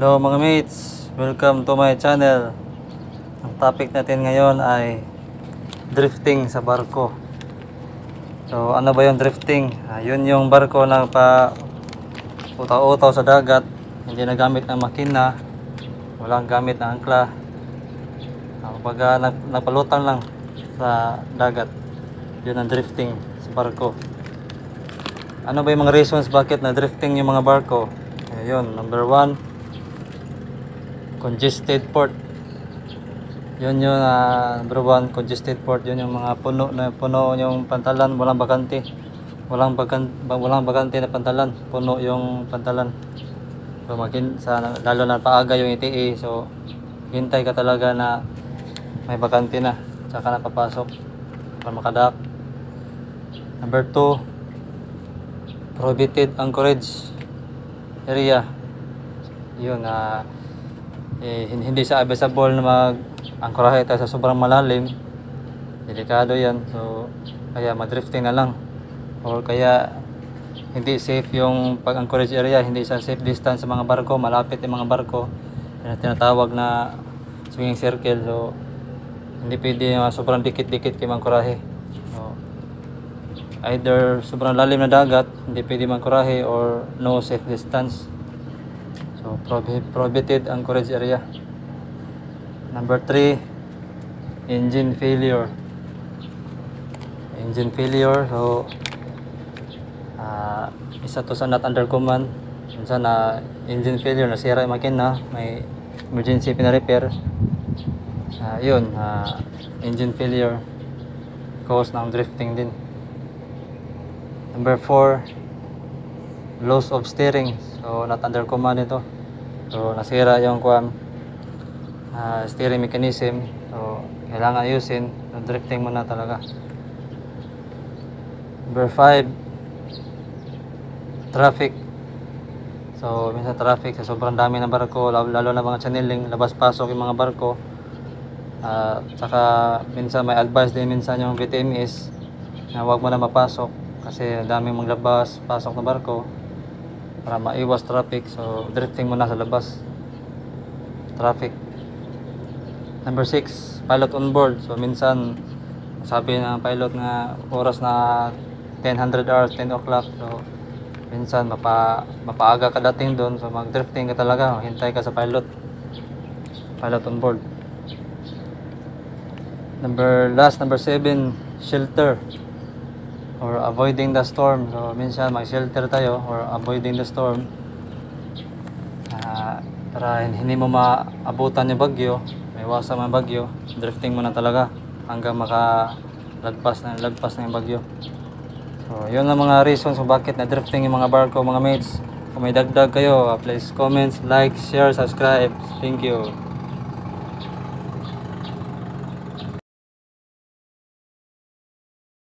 Hello mga mates, welcome to my channel. Ang topic natin ngayon ay drifting sa barko. So ano ba yung drifting? Yun yung barko na pa utaw-utaw sa dagat, hindi nagamit ng makina, walang gamit ng angkla. Kumbaga napalutang lang sa dagat. Yun ang drifting sa barko. Ano ba yung mga reasons bakit na drifting yung mga barko? Ayun, number 1, congested port. Yun yung number 1, congested port. Yun yung mga puno yung pantalan, walang bakante na pantalan, puno yung pantalan. So lalo na paaga yung ETA, so hintay ka talaga na may bakante na, tsaka na papasok para makadak. Number 2, prohibited anchorage area. Yun, hindi siya available na mag-angkorahe tayo sa sobrang malalim. Delikado yan, so kaya madrifting na lang, or kaya hindi safe yung pag-anchorage area, hindi siya safe distance sa mga barko, malapit yung mga barko, tinatawag na swinging circle. So hindi pwede sobrang dikit-dikit kay mangkorahe. So either sobrang lalim na dagat, hindi pwede mangkorahe, or no safe distance. So prohibited anchorage area. Number 3, engine failure. So isa to sa not under command. Minsan engine failure, nasira yung makina, may emergency pina-repair. Yun, engine failure cause ng drifting din. Number 4, loss of steering. So not under command ito. So nasira yung steering mechanism. So kailangan ayusin. So, drifting muna talaga. Number 5, traffic. So minsan traffic sa sobrang dami ng barko, lalo na mga channeling, labas-pasok yung mga barko. Saka minsan may advice din minsan yung VTMS na huwag mo na mapasok kasi daming maglabas-pasok na barko para maiwas traffic. So drifting muna sa labas, traffic. Number 6, pilot on board. So minsan sabi ng pilot na oras na 10:00 hours, 10 o'clock. So minsan mapaaga ka dating doon, so mag-drifting ka talaga, hintay ka sa pilot on board. Number 7, shelter or avoiding the storm. So minsan mag-shelter tayo or avoiding the storm para hindi mo maabutan yung bagyo, may iwasan ang bagyo. Drifting mo na talaga hanggang makalagpas na yung bagyo. So yun ang mga reasons kung bakit na drifting yung mga barko mga mates. Kung may dagdag kayo, please comments, like, share, subscribe. Thank you.